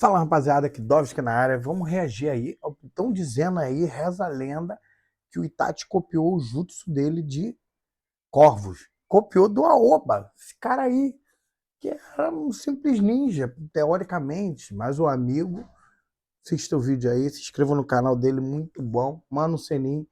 Fala, rapaziada, que Dovski na área. Vamos reagir aí. Estão dizendo aí, reza a lenda, que o Itachi copiou o jutsu dele de corvos. Copiou do Aoba. Esse cara aí, que era um simples ninja, teoricamente. Mas o amigo, assista o vídeo aí, se inscreva no canal dele, muito bom. Mano Senin.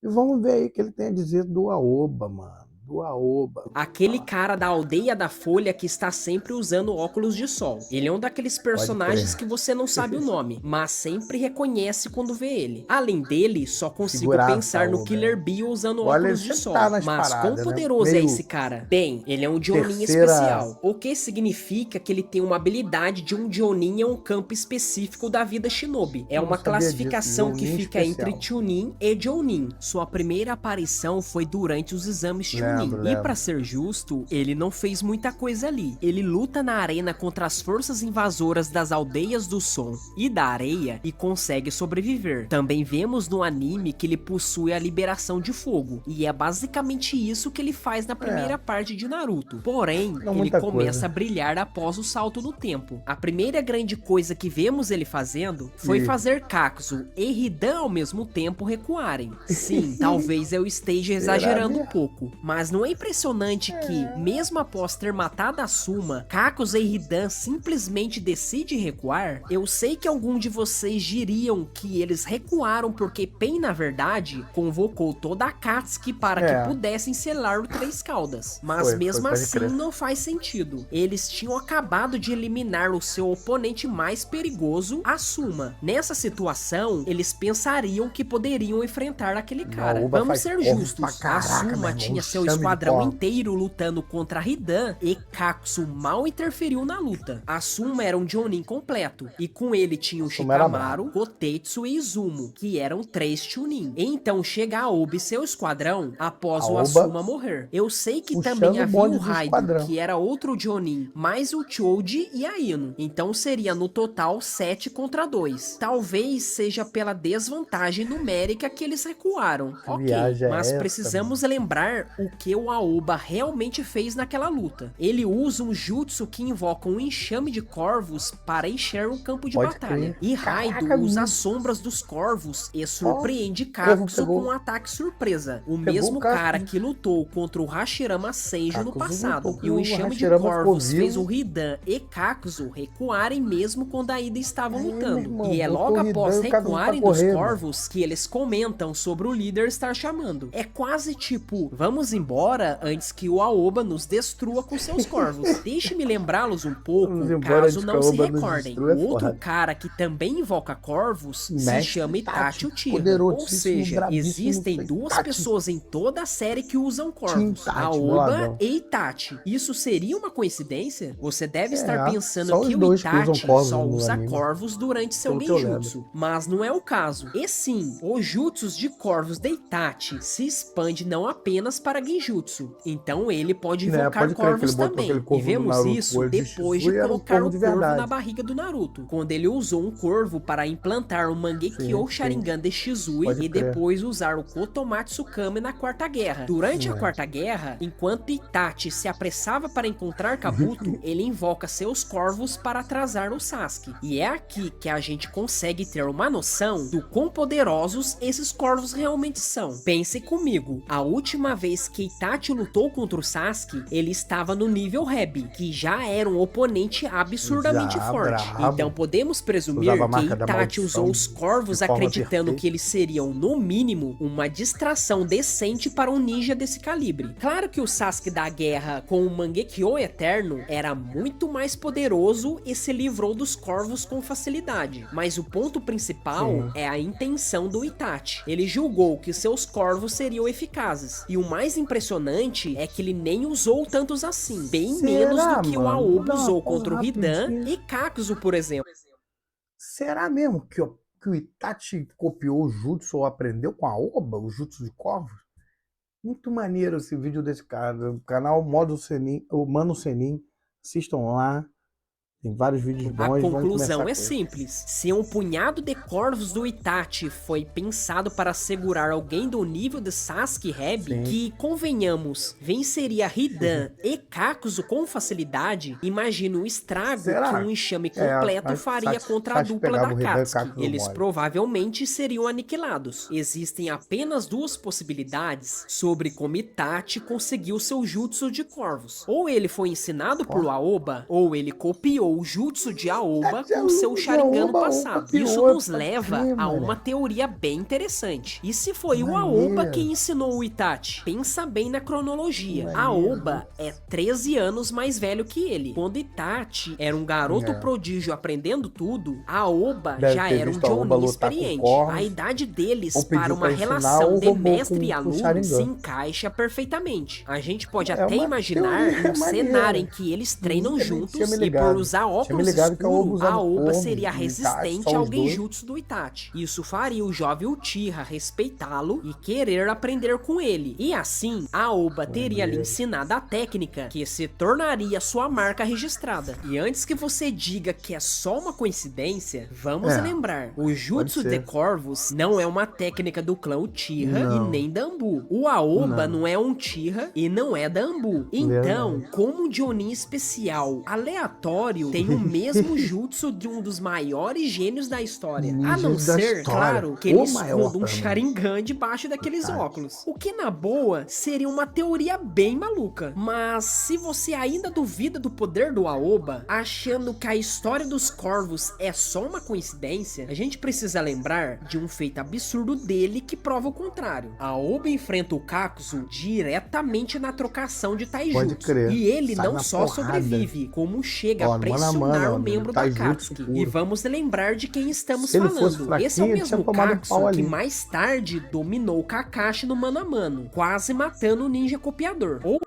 E vamos ver aí o que ele tem a dizer do Aoba, mano. Do Aoba. Aquele cara da aldeia da Folha que está sempre usando óculos de sol. Ele é um daqueles Pode personagens crer. que você não sabe o nome, mas sempre reconhece quando vê ele. Além dele, só consigo Figuraça, pensar no Aoba, Killer hein? Bee usando Olha, ele óculos de sempre tá sol. nas Mas quão paradas, né? poderoso é Meio esse cara? Bem, ele é um Jonin terceira. especial, o que significa que ele tem uma habilidade de um Jonin em um campo específico da vida Shinobi. É Eu não uma sabia disso. classificação que Jounin fica entre especial. Chunin e Jounin. Sua primeira aparição foi durante os exames Chunin. E pra Lembro. ser justo, ele não fez muita coisa ali. Ele luta na arena contra as forças invasoras das aldeias do som e da areia e consegue sobreviver. Também vemos no anime que ele possui a liberação de fogo, e é basicamente isso que ele faz na primeira parte de Naruto. Porém, Não ele muita começa a coisa. brilhar após o salto no tempo. A primeira grande coisa que vemos ele fazendo foi E fazer Kakuzu e Hidan ao mesmo tempo recuarem. Sim, talvez eu esteja será exagerando um mesmo? pouco, mas não é impressionante que, mesmo após ter matado a Suma, Kakuzu e Hidan simplesmente decide recuar? Eu sei que algum de vocês diriam que eles recuaram porque Pain, na verdade, convocou toda a Akatsuki para que É, pudessem selar o Três Caudas, mas mesmo pode assim crer. não faz sentido. Eles tinham acabado de eliminar o seu oponente mais perigoso, a Suma. Nessa situação, eles pensariam que poderiam enfrentar aquele cara. Naoba Vamos faz ser corvos pra justos, a caraca, meu Suma irmão. tinha Um seu chame de esquadrão corvo. inteiro lutando contra Hidan e Kakuzu mal interferiu na luta. A Suma era um Jonin completo, e com ele tinha o Suma era Shikamaru, brabo. Kotetsu e Izumo, que eram 3 Chunin. Então chega Aoba e seu esquadrão após o Aoba Asuma morrer. Eu sei que também puxando o havia bonde o do Raido, esquadrão. que era outro Jonin, mais o Choji e a Ino. Então seria no total 7 contra 2. Talvez seja pela desvantagem numérica que eles recuaram. Que Ok, viagem mas é essa, precisamos mano? lembrar o que o Aoba realmente fez naquela luta. Ele usa um jutsu que invoca um enxame de corvos para encher um campo de Pode batalha. crer. E Raido Caraca, usa as sombras dos corvos e ó. surpreende Corvo Kakuzu com um pegou. ataque surpresa. O Pegou o mesmo cara Kakuzu. que lutou contra o Hashirama Senju no Kakuzu lutou passado. E que o o enxame de Hashirama ficou corvos fez vivo. o Hidan e Kakuzu recuarem mesmo quando ainda estavam Aí, meu lutando. irmão, E é botou logo o Hidan após e o Kakuzu pra recuarem dos correr, mano. corvos que eles comentam sobre o líder estar chamando. É quase tipo, vamos embora antes que o Aoba nos destrua com seus corvos. Deixe-me lembrá-los um Vamos pouco, embora caso antes que a não se Oba nos recordem. destrua, é O outro foda. cara que também invoca corvos se Mestre chama Itachi Itachi, Uchiha. Ou poderosíssimo, seja, brabíssimo existem duas Itachi. pessoas em toda a série que usam Team corvos, Itachi, Aoba boladão. e Itachi. Isso seria uma coincidência? Você deve estar É, pensando só os que o dois que usam Itachi corvos só no usa anime, corvos durante seu pelo que eu lembro. genjutsu, mas não é o caso. E sim, os jutsus de corvos de Itachi se expande não apenas para genjutsu, então ele pode Né, invocar pode crer que ele corvos botou aquele também. E corvo do vemos Naruto com o isso olho de depois de Shizu e era um colocar corvo o de corvo na verdade. barriga do Naruto, quando ele usou um corvo para implantar o Mangekyo Sim, Sharingan de Shizui pode e crer. depois usar o Kotomatsu Kame na Quarta Guerra. Durante a É. Quarta Guerra, enquanto Itachi se apressava para encontrar Kabuto, ele invoca seus corvos para atrasar o Sasuke. E é aqui que a gente consegue ter uma noção do quão poderosos esses corvos realmente são. Pense comigo, a última vez que Itachi lutou contra o Sasuke, ele estava no nível Hebi, que já era um oponente absurdamente Já, forte. Então brabo. podemos presumir Usava a que marca da Itachi usou maldição os de corvos forma acreditando perfeita. que eles seriam, no mínimo, uma distração decente para um ninja desse calibre. Claro que o Sasuke da guerra com o Mangekyo Eterno era muito mais poderoso e se livrou dos corvos com facilidade, mas o ponto principal Sim. é a intenção do Itachi. Ele julgou que seus corvos seriam eficazes, e o mais impressionante é que ele nem usou tantos assim, bem menos do que o Será, mano? Vou Aoba dar uma usou pausa contra o Hidan rapidinho. e Kakuzu, por exemplo. Será mesmo que o Itachi copiou o Jutsu ou aprendeu com a Oba, o Jutsu de corvos? Muito maneiro esse vídeo desse cara. O canal Modo Senin, o Mano Senin. Assistam lá. Tem vários vídeos A bons, vamos começar conclusão com é esse. simples. Se um punhado de corvos do Itachi foi pensado para segurar alguém do nível de Sasuke e Hebi, Sim. que, convenhamos, venceria Hidan e Kakuzu com facilidade, imagina o estrago Será? que um enxame É, completo mas faria Sasuke contra a dupla pegava da o Hidan e Katsuki. Kakuzu Eles mole. provavelmente seriam aniquilados. Existem apenas duas possibilidades sobre como Itachi conseguiu seu jutsu de corvos. Ou ele foi ensinado por Aoba, ou ele copiou o jutsu de Aoba com seu Sharingan no passado. Isso nos leva a uma teoria bem interessante. E se foi o Aoba quem ensinou o Itachi? Pensa bem na cronologia. Aoba é 13 anos mais velho que ele. Quando Itachi era um garoto prodígio aprendendo tudo, Aoba Deve já ter era um visto a Aoba Jonin lutar com experiente. corvos, A idade deles ou pediu para uma pra ensinar, relação ou de roubou mestre e com aluno Sharingan. se encaixa perfeitamente. A gente pode É até uma imaginar teoria um maneira. cenário em que eles treinam Nunca nem juntos tinha me e por ligado. usar Tinha me óculos ligado que a Aoba escuros, usava a Aoba corvos seria e Itachi, resistente só ao os dois. genjutsu do Itachi. Isso faria o jovem Uchiha respeitá-lo e querer aprender com ele. E assim, a Aoba teria lhe ensinado a técnica que se tornaria sua marca registrada. E antes que você diga que é só uma coincidência, vamos lembrar, o Jutsu de Corvos não é uma técnica do clã Uchiha e nem da Anbu. O Aoba não é um Uchiha e não é da Anbu. Então, como um Jonin especial aleatório tem o mesmo jutsu de um dos maiores gênios da história. A não ser, claro, que ele esconda um Sharingan debaixo daqueles óculos. O que, na boa, seria uma teoria bem maluca. Mas se você ainda duvida do poder do Aoba, achando que a história dos corvos é só uma coincidência, a gente precisa lembrar de um feito absurdo dele que prova o contrário. Aoba enfrenta o Kakuzu diretamente na trocação de taijutsu. E ele não só sobrevive, como chega a pressionar o membro da Katsuki. E vamos lembrar de quem estamos falando. Esse é o mesmo Kakuzu que mais tarde dominou Kakashi no mano a mano, quase matando o ninja copiador. Ou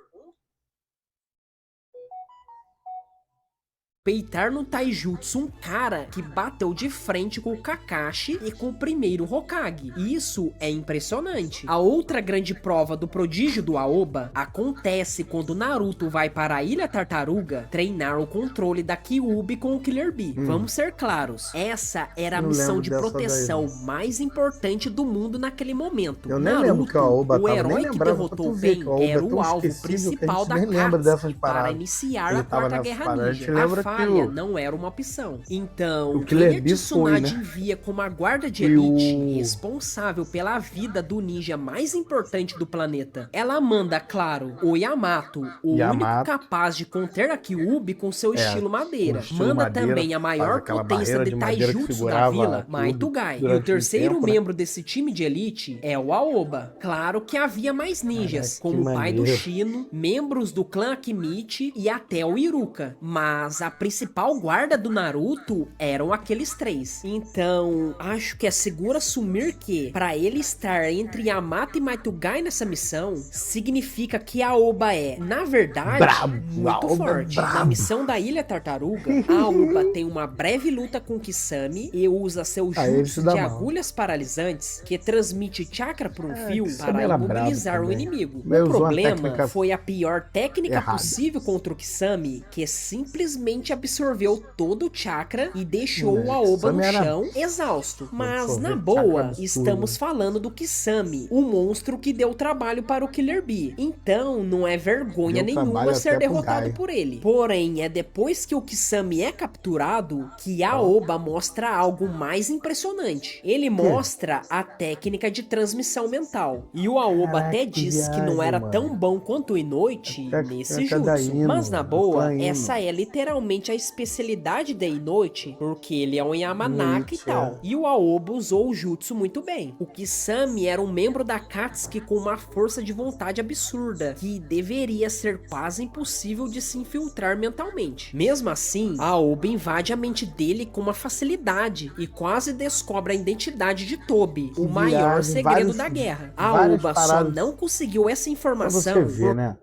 peitar no taijutsu um cara que bateu de frente com o Kakashi e com o primeiro Hokage. Isso é impressionante. A outra grande prova do prodígio do Aoba acontece quando Naruto vai para a Ilha Tartaruga treinar o controle da Kyuubi com o Killer Bee. Vamos ser claros, essa era a missão de proteção mais importante do mundo naquele momento. Eu nem Naruto, lembro que o Aoba o herói que derrotou o Pain, era o alvo principal da Katsuki para iniciar a Quarta Guerra Ninja. A falha não era uma opção. Então, quem a Tsunade envia como a guarda de elite responsável pela vida do ninja mais importante do planeta? Ela manda, claro, o Yamato, o único capaz de conter a Kyuubi com seu estilo madeira. Manda também a maior potência de taijutsu da vila, Maitugai. E o terceiro membro desse time de elite é o Aoba. Claro que havia mais ninjas, como o pai do Shino, membros do clã Akimichi e até o Iruka. Mas a principal guarda do Naruto eram aqueles três. Então, acho que é seguro assumir que, para ele estar entre Yamato e Maitugai nessa missão, significa que Aoba é, na verdade, muito forte. Na missão da Ilha Tartaruga, Aoba tem uma breve luta com Kisame e usa seu jutsu de agulhas paralisantes que transmite chakra por um fio para imobilizar o inimigo. O problema foi a pior técnica possível contra o Kisame, que simplesmente absorveu todo o chakra e deixou o Aoba no chão, exausto. Mas, na boa, estamos falando do Kisame, o monstro que deu trabalho para o Killer Bee. Então, não é vergonha nenhuma ser derrotado por ele. Porém, é depois que o Kisame é capturado que Aoba mostra algo mais impressionante. Ele mostra a técnica de transmissão mental. E o Aoba até diz que não era tão bom quanto o Inoichi nesse jutsu. Mas, na boa, essa é literalmente a especialidade de Inoichi, porque ele é um Yamanaka e tal. E o Aoba usou o jutsu muito bem. O Kisame era um membro da Katsuki com uma força de vontade absurda, que deveria ser quase impossível de se infiltrar mentalmente. Mesmo assim, Aoba invade a mente dele com uma facilidade e quase descobre a identidade de Tobi, o maior segredo da guerra. Aoba só não conseguiu essa informação... Pra você ver, né?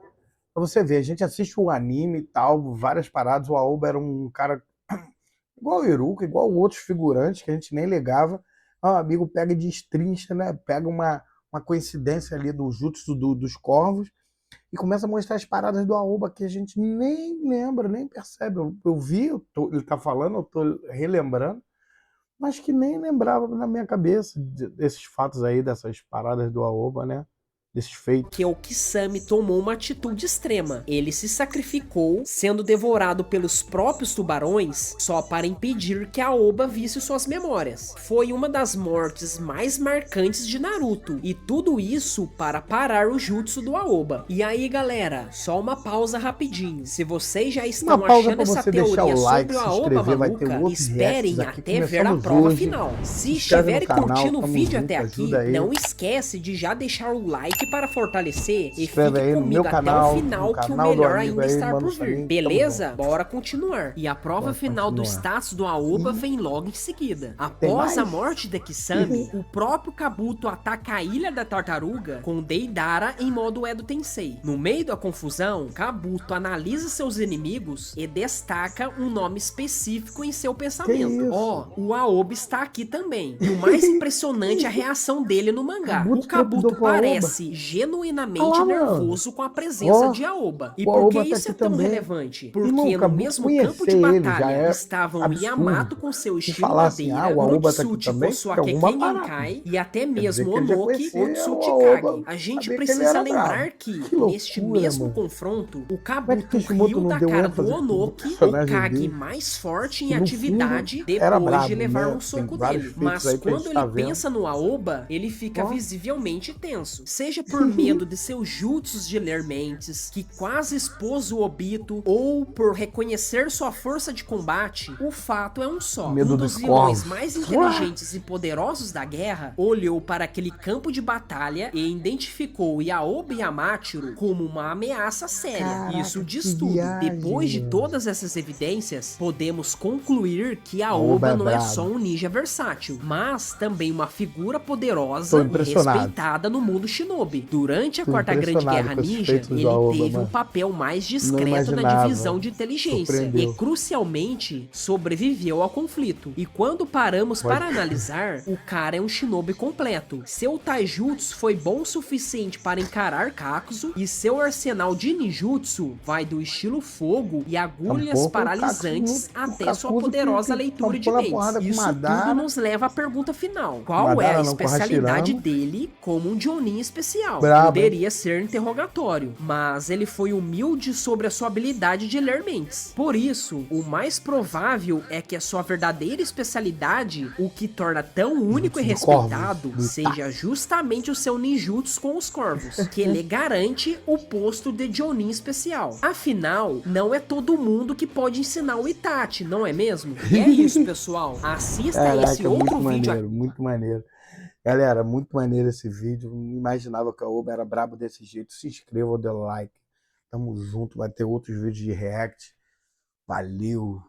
Pra você ver, a gente assiste o anime e tal, várias paradas, o Aoba era um cara igual o Iruka, igual outros figurantes que a gente nem ligava. O amigo pega e destrincha, né? Pega uma coincidência ali do jutsu dos corvos e começa a mostrar as paradas do Aoba que a gente nem lembra, nem percebe. Eu vi, ele tá falando, eu tô relembrando, mas que nem lembrava na minha cabeça desses fatos aí, dessas paradas do Aoba, né? Desses feitos. Que o Kisame tomou uma atitude extrema. Ele se sacrificou, sendo devorado pelos próprios tubarões, só para impedir que a Aoba visse suas memórias. Foi uma das mortes mais marcantes de Naruto, e tudo isso para parar o jutsu do Aoba. E aí, galera, só uma pausa rapidinho. Se vocês já estão achando essa teoria sobre o Aoba maluca, esperem até ver a prova final. Se estiverem curtindo o vídeo até aqui, não esquece de já deixar o like para fortalecer e fique comigo até o final, que o melhor ainda está por vir. Beleza? Bora continuar. E a prova final do status do Aoba vem logo em seguida. Após a morte de Kisame, o próprio Kabuto ataca a Ilha da Tartaruga com Deidara em modo Edo Tensei. No meio da confusão, Kabuto analisa seus inimigos e destaca um nome específico em seu pensamento. O Aoba está aqui também. E o mais impressionante é a reação dele no mangá. O Kabuto parece genuinamente nervoso com a presença de Aoba. E por que isso é tão relevante? Porque no mesmo campo de batalha estavam Yamato com seu estilo madeira, Urotsuchi com sua Kekken Genkai e até mesmo Onoki Otsutsuki. A gente precisa lembrar que, neste mesmo confronto, o Kabuto riu da cara do Onoki, o Kage mais forte em atividade, depois de levar um soco dele. Mas quando ele pensa no Aoba, ele fica visivelmente tenso. Seja por medo de seus jutsus de ler mentes, que quase expôs o Obito, ou por reconhecer sua força de combate, o fato é um só. Um dos vilões mais inteligentes e poderosos da guerra olhou para aquele campo de batalha e identificou Yaoba e Amatiro como uma ameaça séria. Caraca, isso diz tudo. Depois de todas essas evidências, podemos concluir que Aoba não é só um ninja versátil, mas também uma figura poderosa e respeitada no mundo shinobi. Durante a Quarta Grande Guerra Ninja, ele teve um papel mais discreto na divisão de inteligência e, crucialmente, sobreviveu ao conflito. E quando paramos para analisar, o cara é um shinobi completo. Seu taijutsu foi bom o suficiente para encarar Kakuzu, e seu arsenal de ninjutsu vai do estilo fogo e agulhas paralisantes até sua poderosa leitura de mentes. Isso tudo nos leva à pergunta final. Qual é a especialidade dele como um Jonin especial? Poderia ser interrogatório, mas ele foi humilde sobre a sua habilidade de ler mentes. Por isso, o mais provável é que a sua verdadeira especialidade, o que torna tão único e respeitado, seja justamente o seu ninjutsu com os corvos, que lhe garante o posto de Jonin especial. Afinal, não é todo mundo que pode ensinar o Itachi, não é mesmo? E é isso, pessoal. Assista esse outro vídeo aqui. Muito maneiro. Galera, muito maneiro esse vídeo. Não imaginava que a Aoba era brabo desse jeito. Se inscreva, dê like. Tamo junto. Vai ter outros vídeos de react. Valeu.